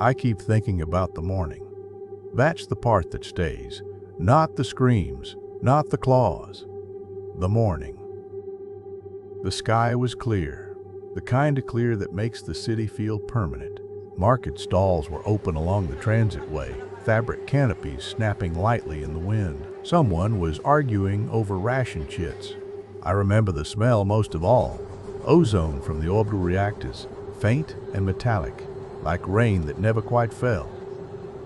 I keep thinking about the morning. That's the part that stays. Not the screams, not the claws. The morning. The sky was clear, the kind of clear that makes the city feel permanent. Market stalls were open along the transitway, fabric canopies snapping lightly in the wind. Someone was arguing over ration chits. I remember the smell most of all. Ozone from the orbital reactors, faint and metallic, like rain that never quite fell.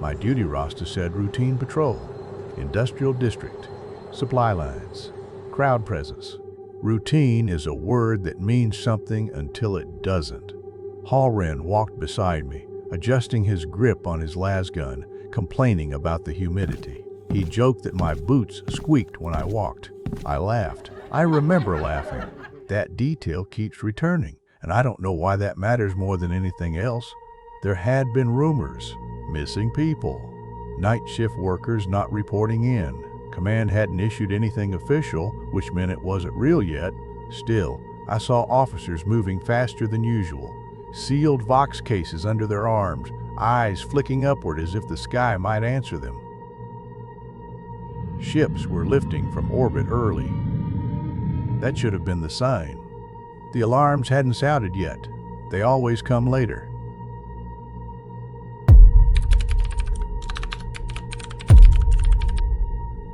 My duty roster said routine patrol, industrial district, supply lines, crowd presence. Routine is a word that means something until it doesn't. Hallren walked beside me, adjusting his grip on his lasgun, complaining about the humidity. He joked that my boots squeaked when I walked. I laughed. I remember laughing. That detail keeps returning, and I don't know why that matters more than anything else. There had been rumors, missing people, night shift workers not reporting in. Command hadn't issued anything official, which meant it wasn't real yet. Still, I saw officers moving faster than usual, sealed Vox cases under their arms, eyes flicking upward as if the sky might answer them. Ships were lifting from orbit early. That should have been the sign. The alarms hadn't sounded yet. They always come later.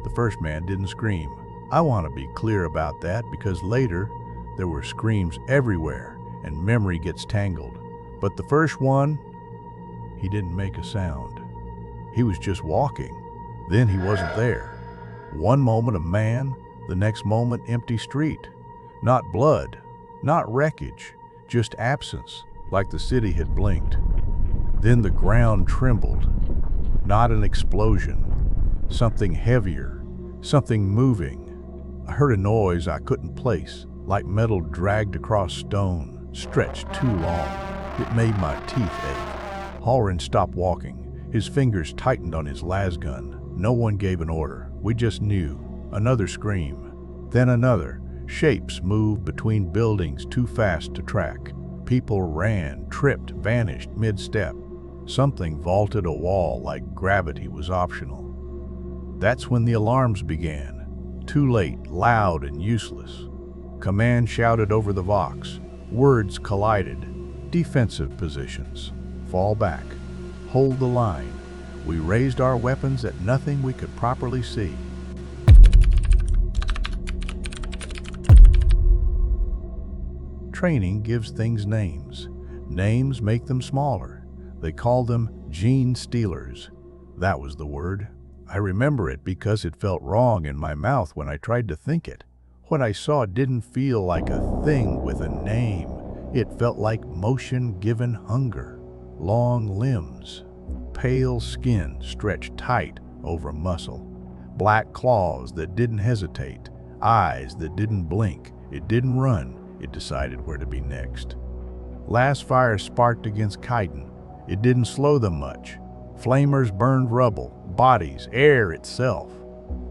The first man didn't scream. I want to be clear about that because later there were screams everywhere and memory gets tangled. But the first one, he didn't make a sound. He was just walking. Then he wasn't there. One moment a man, the next moment empty street. Not blood, not wreckage, just absence, like the city had blinked. Then the ground trembled. Not an explosion. Something heavier, something moving. I heard a noise I couldn't place, like metal dragged across stone, stretched too long. It made my teeth ache. Hallren stopped walking. His fingers tightened on his lasgun. No one gave an order. We just knew. Another scream. Then another. Shapes moved between buildings too fast to track. People ran, tripped, vanished mid-step. Something vaulted a wall like gravity was optional. That's when the alarms began. Too late, loud and useless. Command shouted over the Vox. Words collided. Defensive positions. Fall back. Hold the line. We raised our weapons at nothing we could properly see. Training gives things names. Names make them smaller. They call them gene stealers. That was the word. I remember it because it felt wrong in my mouth when I tried to think it. What I saw didn't feel like a thing with a name. It felt like motion-given hunger. Long limbs, pale skin stretched tight over muscle, black claws that didn't hesitate, eyes that didn't blink. It didn't run. It decided where to be next. Last fire sparked against chitin. It didn't slow them much. Flamers burned rubble, bodies, air itself.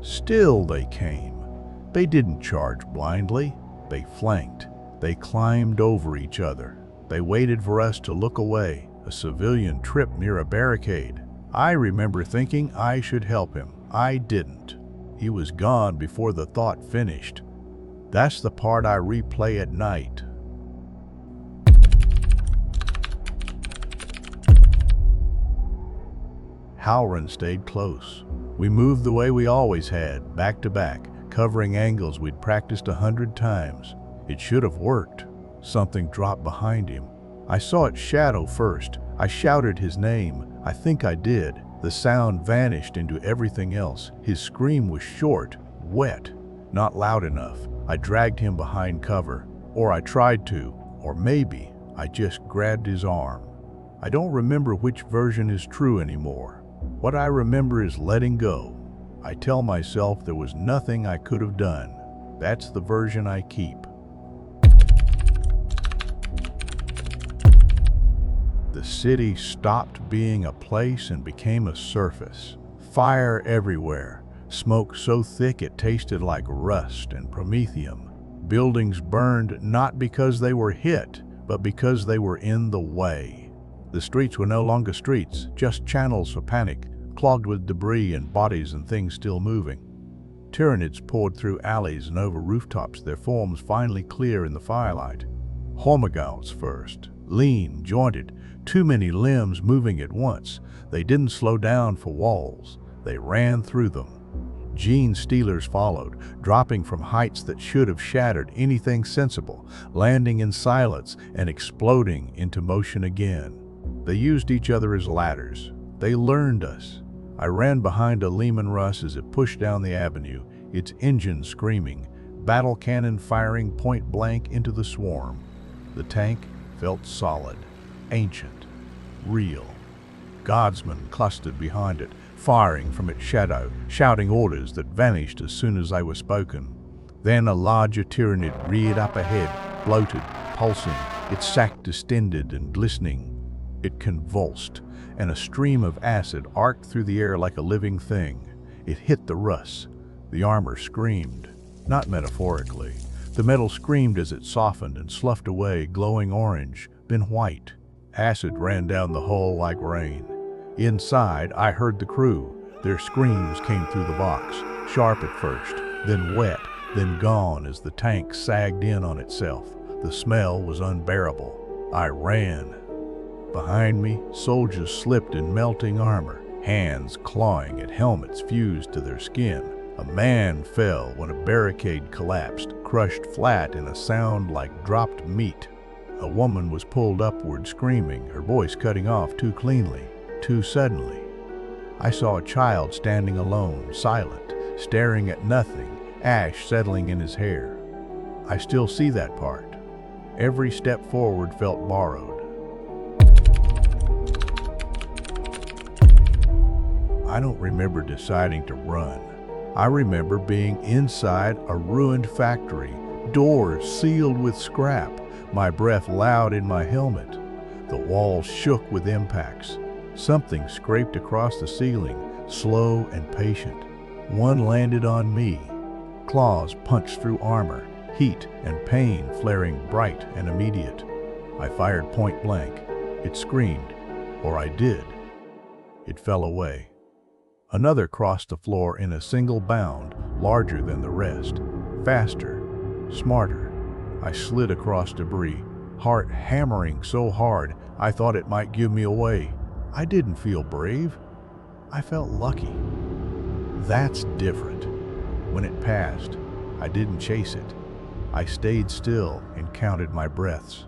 Still they came. They didn't charge blindly. They flanked. They climbed over each other. They waited for us to look away. A civilian tripped near a barricade. I remember thinking I should help him. I didn't. He was gone before the thought finished. That's the part I replay at night. Hallren stayed close. We moved the way we always had, back to back, covering angles we'd practiced 100 times. It should have worked. Something dropped behind him. I saw its shadow first. I shouted his name. I think I did. The sound vanished into everything else. His scream was short, wet, not loud enough. I dragged him behind cover, or I tried to, or maybe I just grabbed his arm. I don't remember which version is true anymore. What I remember is letting go. I tell myself there was nothing I could have done. That's the version I keep. The city stopped being a place and became a surface. Fire everywhere. Smoke so thick it tasted like rust and promethium. Buildings burned not because they were hit, but because they were in the way. The streets were no longer streets, just channels for panic, clogged with debris and bodies and things still moving. Tyranids poured through alleys and over rooftops, their forms finally clear in the firelight. Hormigauts first, lean, jointed, too many limbs moving at once. They didn't slow down for walls, they ran through them. Gene stealers followed, dropping from heights that should have shattered anything sensible, landing in silence and exploding into motion again. They used each other as ladders. They learned us. I ran behind a Lehman Russ as it pushed down the avenue, its engine screaming, battle cannon firing point blank into the swarm. The tank felt solid, ancient, real. Guardsmen clustered behind it, firing from its shadow, shouting orders that vanished as soon as they were spoken. Then a larger Tyranid reared up ahead, bloated, pulsing, its sack distended and glistening. It convulsed, and a stream of acid arced through the air like a living thing. It hit the Russ. The armor screamed, not metaphorically. The metal screamed as it softened and sloughed away, glowing orange, then white. Acid ran down the hull like rain. Inside, I heard the crew. Their screams came through the box, sharp at first, then wet, then gone as the tank sagged in on itself. The smell was unbearable. I ran. Behind me, soldiers slipped in melting armor, hands clawing at helmets fused to their skin. A man fell when a barricade collapsed, crushed flat in a sound like dropped meat. A woman was pulled upward screaming, her voice cutting off too cleanly, too suddenly. I saw a child standing alone, silent, staring at nothing, ash settling in his hair. I still see that part. Every step forward felt borrowed. I don't remember deciding to run. I remember being inside a ruined factory, doors sealed with scrap, my breath loud in my helmet. The walls shook with impacts. Something scraped across the ceiling, slow and patient. One landed on me. Claws punched through armor, heat and pain flaring bright and immediate. I fired point blank. It screamed, or I did. It fell away. Another crossed the floor in a single bound, larger than the rest. Faster, smarter. I slid across debris, heart hammering so hard I thought it might give me away. I didn't feel brave. I felt lucky. That's different. When it passed, I didn't chase it. I stayed still and counted my breaths.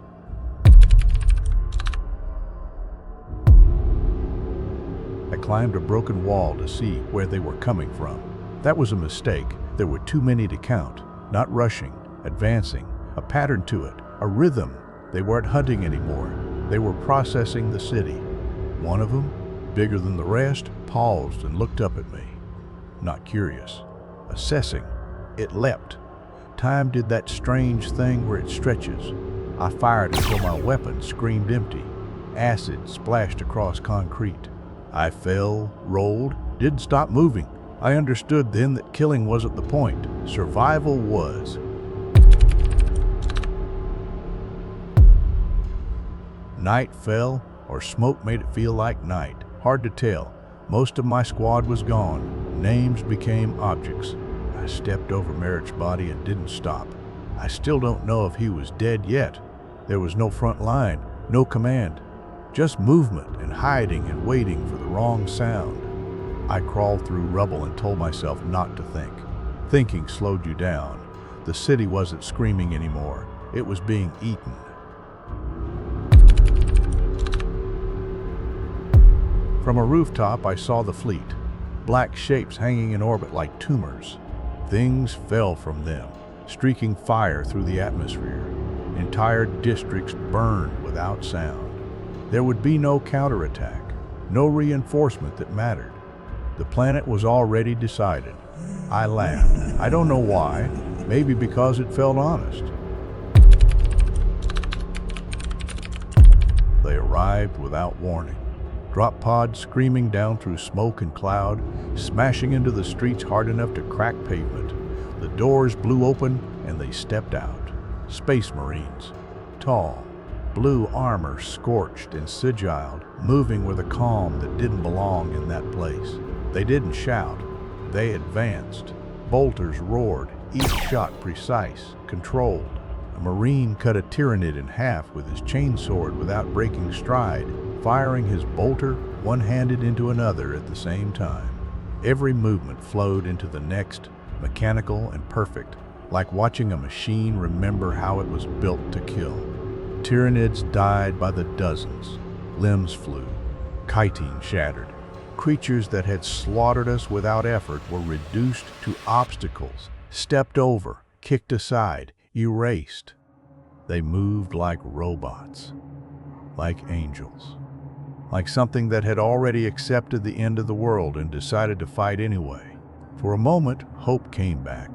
I climbed a broken wall to see where they were coming from. That was a mistake. There were too many to count. Not rushing, advancing, a pattern to it, a rhythm. They weren't hunting anymore. They were processing the city. One of them, bigger than the rest, paused and looked up at me. Not curious. Assessing. It leapt. Time did that strange thing where it stretches. I fired until my weapon screamed empty. Acid splashed across concrete. I fell, rolled, didn't stop moving. I understood then that killing wasn't the point. Survival was. Night fell, or smoke made it feel like night. Hard to tell. Most of my squad was gone. Names became objects. I stepped over Merritt's body and didn't stop. I still don't know if he was dead yet. There was no front line, no command. Just movement and hiding and waiting for the wrong sound. I crawled through rubble and told myself not to think. Thinking slowed you down. The city wasn't screaming anymore. It was being eaten. From a rooftop, I saw the fleet. Black shapes hanging in orbit like tumors. Things fell from them, streaking fire through the atmosphere. Entire districts burned without sound. There would be no counterattack, no reinforcement that mattered. The planet was already decided. I laughed. I don't know why. Maybe because it felt honest. They arrived without warning. Drop pods screaming down through smoke and cloud, smashing into the streets hard enough to crack pavement. The doors blew open and they stepped out. Space Marines. Tall, blue armor scorched and sigilled, moving with a calm that didn't belong in that place. They didn't shout. They advanced. Bolters roared, each shot precise, controlled. A Marine cut a Tyranid in half with his chainsword without breaking stride, firing his bolter one-handed into another at the same time. Every movement flowed into the next, mechanical and perfect, like watching a machine remember how it was built to kill. Tyranids died by the dozens. Limbs flew. Chitin shattered. Creatures that had slaughtered us without effort were reduced to obstacles, stepped over, kicked aside, erased. They moved like robots, like angels, like something that had already accepted the end of the world and decided to fight anyway. For a moment, hope came back.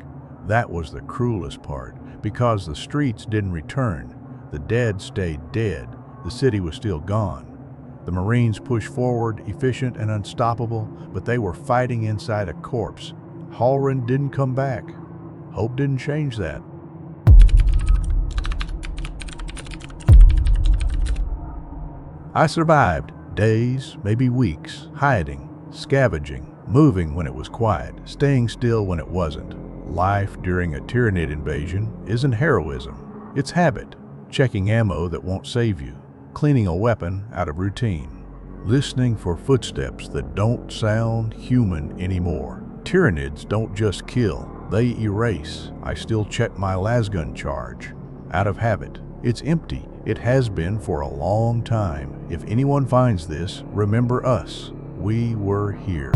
That was the cruelest part, because the streets didn't return. The dead stayed dead. The city was still gone. The Marines pushed forward, efficient and unstoppable, but they were fighting inside a corpse. Halrin didn't come back. Hope didn't change that. I survived days, maybe weeks, hiding, scavenging, moving when it was quiet, staying still when it wasn't. Life during a Tyranid invasion isn't heroism. It's habit. Checking ammo that won't save you. Cleaning a weapon out of routine. Listening for footsteps that don't sound human anymore. Tyranids don't just kill, they erase. I still check my lasgun charge. Out of habit. It's empty. It has been for a long time. If anyone finds this, remember us. We were here.